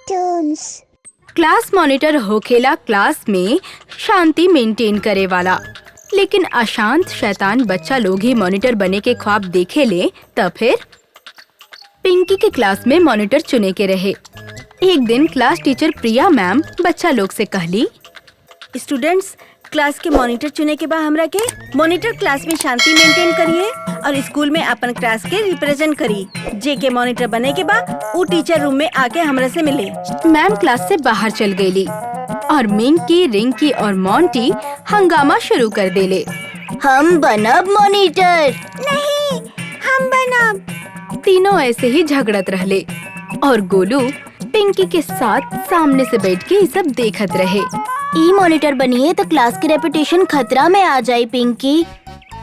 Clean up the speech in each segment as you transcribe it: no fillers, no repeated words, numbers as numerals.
Turns. Class monitor होखेला class में शांति maintain करे वाला, लेकिन अशांत शैतान बच्चा लोग ही मॉनिटर बने के ख्वाब देखे ले। तब फिर पिंकी के क्लास में मॉनिटर चुने के रहे। एक दिन क्लास टीचर प्रिया मैम बच्चा लोग से कहली, स्टूडेंट्स, क्लास के मॉनिटर चुने के बाद हमरा के मॉनिटर क्लास में शांति मेंटेन करिए और स्कूल में अपन क्लास के रिप्रेजेंट करी। जे के मॉनिटर बने के बाद वो टीचर रूम में आके हमरा से मिले। मैम क्लास से बाहर चल गईली और मिंकी, रिंकी और मोंटी हंगामा शुरू कर देले। हम बनब मॉनिटर। नहीं, हम बनब। तीनों ऐसे ही झगड़त रहले और गोलू पिंकी के साथ सामने से बैठ के ये सब देखत रहे। ई मॉनिटर बनिए तो क्लास की रेपुटेशन खतरा में आ जाए। पिंकी,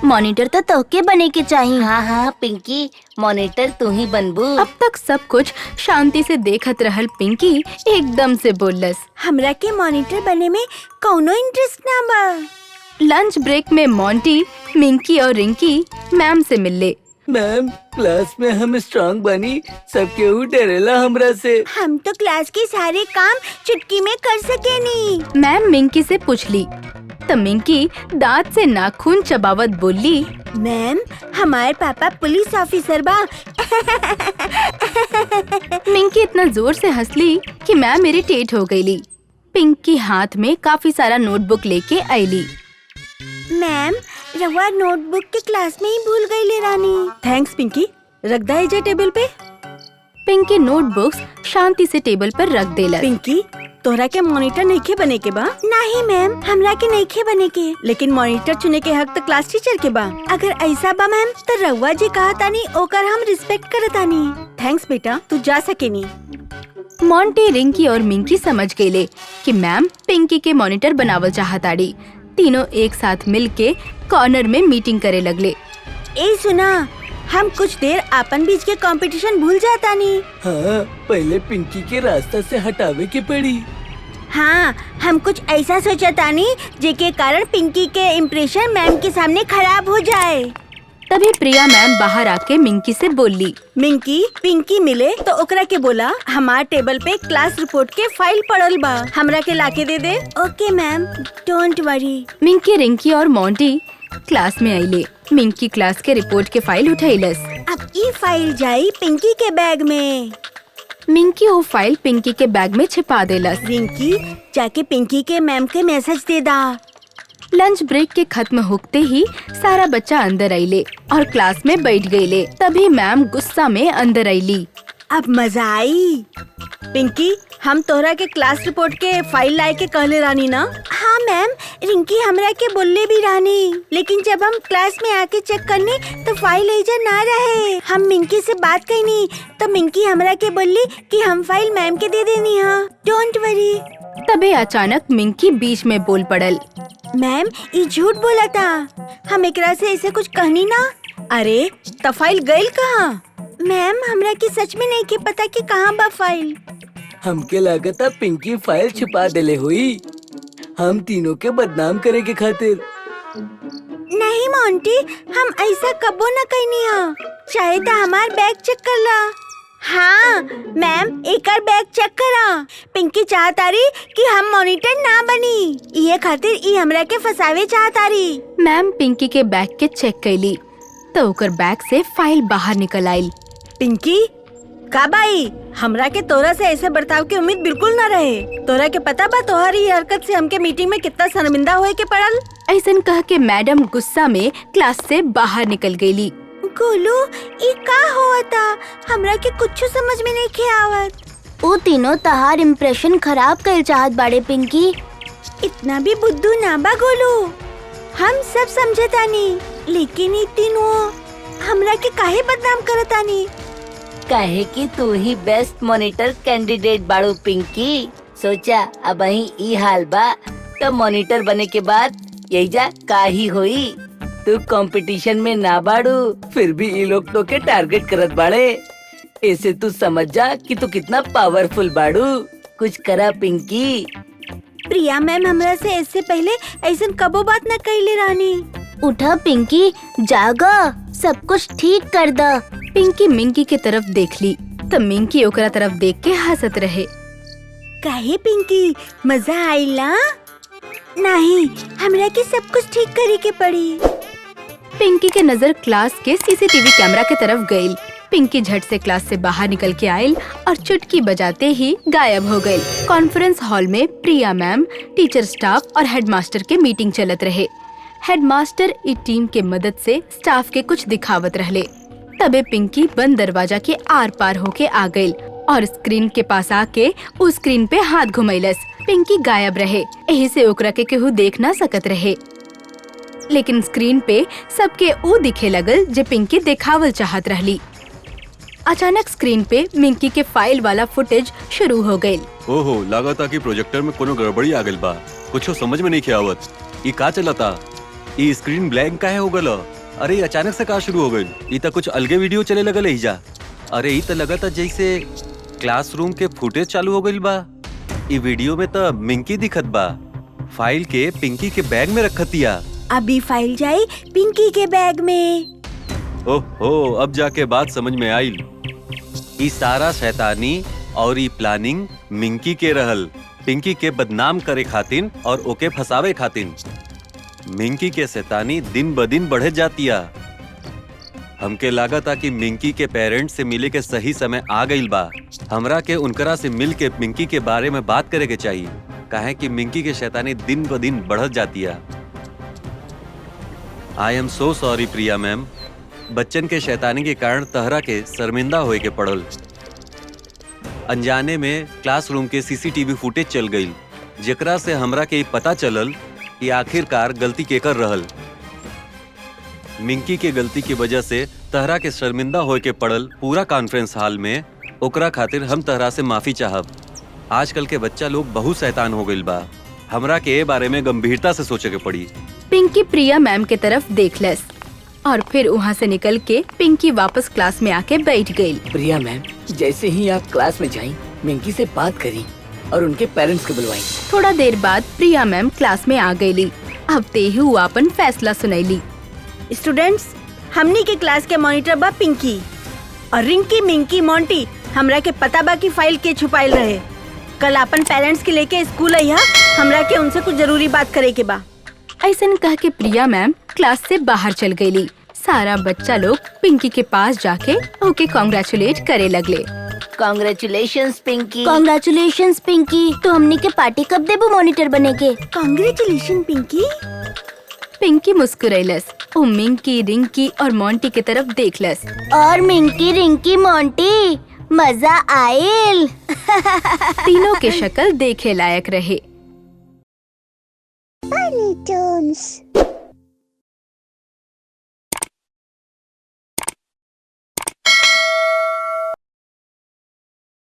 मॉनिटर तो तोहके बने के चाहिए। हाँ हाँ पिंकी, मॉनिटर तू ही बनबू। अब तक सब कुछ शांति से देखत रहल पिंकी एकदम से बोलस, हमरा के मॉनिटर बने में कौनो इंटरेस्ट ना बा। लंच ब्रेक में मोंटी, मिंकी और रिंकी मैम से मिलले। मैम, क्लास में हम स्ट्रांग बनी, सबके डरेला हमरा से। हम तो क्लास के सारे काम चुटकी में कर सके नहीं। मैम मिंकी से पूछली तो मिंकी दांत से नाखून चबावत बोली, मैम, हमारे पापा पुलिस ऑफिसर बा। मिंकी इतना जोर से हंसली कि मैम इरिटेट हो गईली। पिंकी हाथ में काफी सारा नोटबुक लेके आईली। मैम, रवा नोटबुक के क्लास में ही भूल गई ले रानी। थैंक्स पिंकी, रख दा इजे टेबल पे। पिंकी नोटबुक्स शांति से टेबल पर रख देला। पिंकी, तोहरा के मॉनिटर नइखे बने के बा? नहीं मैम, हमरा के नइखे बने के, लेकिन मॉनिटर चुने के हक तो क्लास टीचर के बा। अगर ऐसा बा मैम तो रउआ जी कहा तानी ओकर हम रिस्पेक्ट करतानी। थैंक्स बेटा, तू जा सकेनी। मोंटी, रिंकी और मिंकी समझ गए कि मैम पिंकी के मॉनिटर बनावल चाहताड़ी। तीनों एक साथ मिलके कॉर्नर में मीटिंग करे लगले। ए सुना, हम कुछ देर अपन बीच के कंपटीशन भूल जाता नहीं। हाँ, पहले पिंकी के रास्ता से हटावे के पड़ी। हाँ, हम कुछ ऐसा सोचा तानी जेके कारण पिंकी के इम्प्रेशन मैम के सामने खराब हो जाए। तभी प्रिया मैम बाहर आके मिंकी से बोली, मिंकी, पिंकी मिले तो ओकरा के बोला हमार टेबल पे क्लास रिपोर्ट के फाइल पड़ल बा, हमरा के लाके दे दे। ओके ma'am, don't worry. Minki, Rinki और मोंटी क्लास में आइले। मिंकी क्लास के रिपोर्ट के फाइल उठाइलस। अब ये फाइल जाई पिंकी के बैग में। मिंकी वो फाइल पिंकी के बैग में छिपा देलस। रिंकी, जाके पिंकी के मैम के मैसेज दे दा। लंच ब्रेक के खत्म होते ही सारा बच्चा अंदर आइले और क्लास में बैठ गईले। तभी मैम गुस्सा में अंदर आईली। अब मजा आई। पिंकी, हम तोहरा के क्लास रिपोर्ट के फाइल लाए के कहले रानी ना? हाँ मैम, रिंकी हमरा के बोलले भी रानी, लेकिन जब हम क्लास में आके चेक करने तो फाइल एजा ना रहे। हम मिंकी से बात करनी तो मिंकी हमरा के बोली कि हम फाइल मैम के दे देनी। हाँ, डोंट वरी। तभी अचानक मिंकी बीच में बोल पड़ल, मैम, ये झूठ बोला था, हम एकरा से ऐसे कुछ कहनी ना। अरे तो फाइल गइल कहाँ? मैम, हमरा की सच में नहीं के पता कि कहाँ बा फाइल। हमके लागता पिंकी फाइल छिपा देले हुई, हम तीनों के बदनाम करे के खातिर। नहीं मोंटी, हम ऐसा कबो न कहनी हा। चाहे तो हमार बैग चेक कर ला। हाँ मैम, एकर बैग चेक करा। पिंकी चाहतारी कि हम मॉनिटर ना बनी, ये खातिर ई हमरा के फसावे चाहतारी। मैम पिंकी के बैग के चेक कैली तो ओकर बैग से फाइल बाहर निकल आइल। पिंकी, का बाई, हमरा के तोरा से ऐसे बर्ताव की उम्मीद बिल्कुल न रहे। तोरा के पता बा तोहरी हरकत से हमके मीटिंग में कितना शर्मिंदा होए के पड़ल। ऐसन कह के मैडम गुस्सा में क्लास से बाहर निकल गईली। गोलू, ई का हुआ था? हमरा के कुछ समझ में नहीं खे आवत। वो तीनों तहार इम्प्रेशन खराब कर चाहत बाड़े पिंकी। इतना भी बुद्धू ना बा गोलू, हम सब समझतानी, लेकिन ई तीनों हमरा के काहे बदनाम करतानी? काहे कि तू ही बेस्ट मॉनिटर कैंडिडेट बाड़ू पिंकी। सोचा अब ई हाल बा तो मॉनिटर बने के बाद यही जा का ही होई। तू कंपटीशन में ना बाड़ू, फिर भी ये लोग तो के टारगेट करत बाड़े। ऐसे तू समझ जा कि तू कितना पावरफुल बाड़ू। कुछ करा पिंकी। प्रिया मैम हमरा से इससे पहले ऐसन कबो बात न कइले रानी। उठा पिंकी, जागा, सब कुछ ठीक कर द। पिंकी मिंकी के तरफ देख ली तो मिंकी ओकरा तरफ देख के हंसत रहे। काहे पिंकी, मजा आइल ना? नहीं, हमरा के सब कुछ ठीक करे के पड़ी। पिंकी के नजर क्लास के सीसीटीवी कैमरा के तरफ गई। पिंकी झट से क्लास से बाहर निकल के आयल और चुटकी बजाते ही गायब हो गई। कॉन्फ्रेंस हॉल में प्रिया मैम, टीचर स्टाफ और हेडमास्टर के मीटिंग चलत रहे। हेडमास्टर ई टीम के मदद से स्टाफ के कुछ दिखावत रहले। तबे पिंकी बंद दरवाजा के आर पार होके आ गई और स्क्रीन के पास आके उस स्क्रीन पे हाथ घुमैलस। पिंकी गायब रहे, यही से ओकरा के केहू देख ना सकत रहे। लेकिन स्क्रीन पे सबके ऊ दिखे लगल जे पिंकी दिखावल चाहत रहली। अचानक स्क्रीन पे मिंकी के फाइल वाला फुटेज शुरू हो गई। ओहो, लागता कि प्रोजेक्टर में कोनो गड़बड़ी आ गइल बा। कुछो समझ में नहीं आवत। ई का चलता? ई स्क्रीन ब्लैंक काहे हो गल? अरे अचानक से का शुरू हो गइल? ई त कुछ अलगे वीडियो चले लगल एहिजा। अरे ई त लगता जैसे क्लासरूम के फुटेज चालू हो गइल बा। ई वीडियो में त मिंकी दिखत बा। फाइल के पिंकी के बैग में रखतिया। अभी फाइल जाई पिंकी के बैग में। ओहो, अब जाके बात समझ में आइल। ई सारा शैतानी और ई प्लानिंग मिंकी के रहल, पिंकी के बदनाम करे खातिन और ओके फसावे खातिन। मिंकी के शैतानी दिन ब दिन बढ़े जातिया। हमके लागता कि मिंकी के पेरेंट्स से मिले के सही समय आ गइल बा। हमरा के उनकरा से मिल के मिंकी के बारे में बात करे के चाहिए, काहे कि मिंकी के शैतानी दिन ब दिन बढ़त जातिया। I am so sorry Priya ma'am, बच्चन के शैतानी के कारण तहरा के शर्मिंदा होए के पड़ल। अनजाने में क्लासरूम के सीसीटीवी फुटेज चल गई, जेकरा से हमरा के पता चलल कि आखिरकार गलती केकर रहल। मिंकी के गलती की वजह से तहरा के शर्मिंदा होए के पड़ल पूरा कॉन्फ्रेंस हॉल में। ओकरा खातिर हम तहरा से माफी चाहब। आजकल के बच्चा लोग बहुत शैतान हो गइल बा। हमरा के ए बारे में गंभीरता से सोचे के पड़ी। पिंकी प्रिया मैम के तरफ देखलस और फिर वहाँ से निकल के पिंकी वापस क्लास में आके बैठ गई। प्रिया मैम, जैसे ही आप क्लास में जाएं, मिंकी से बात करी और उनके पेरेंट्स को बुलवाई। थोड़ा देर बाद प्रिया मैम क्लास में आ गईली। अब तेहू अपन फैसला सुनैली। स्टूडेंट्स, हमनी के क्लास के मॉनिटर बा पिंकी और रिंकी, मिंकी, मोंटी। हमरा के पता बा कि फाइल के छुपाइल रहे। कल अपन पेरेंट्स के लेके स्कूल आइहा, हमरा के उनसे कुछ जरूरी बात करे के बा। ऐसन कह के प्रिया मैम क्लास से बाहर चल गईली। सारा बच्चा लोग पिंकी के पास जाके ओके कांग्रेचुलेट करे लगले। कॉन्ग्रेचुलेशंस पिंकी। कॉन्ग्रेचुलेशंस पिंकी। तो हमनी के पार्टी कब देबू मॉनिटर बने के? कांग्रेचुलेशन पिंकी। पिंकी मुस्कुरैलस। वो मिंकी, रिंकी और मोंटी की तरफ देखलस। और मिंकी, रिंकी, मोंटी, मजा आइल। तीनों के शक्ल देखे लायक रहे। Tiny Toons.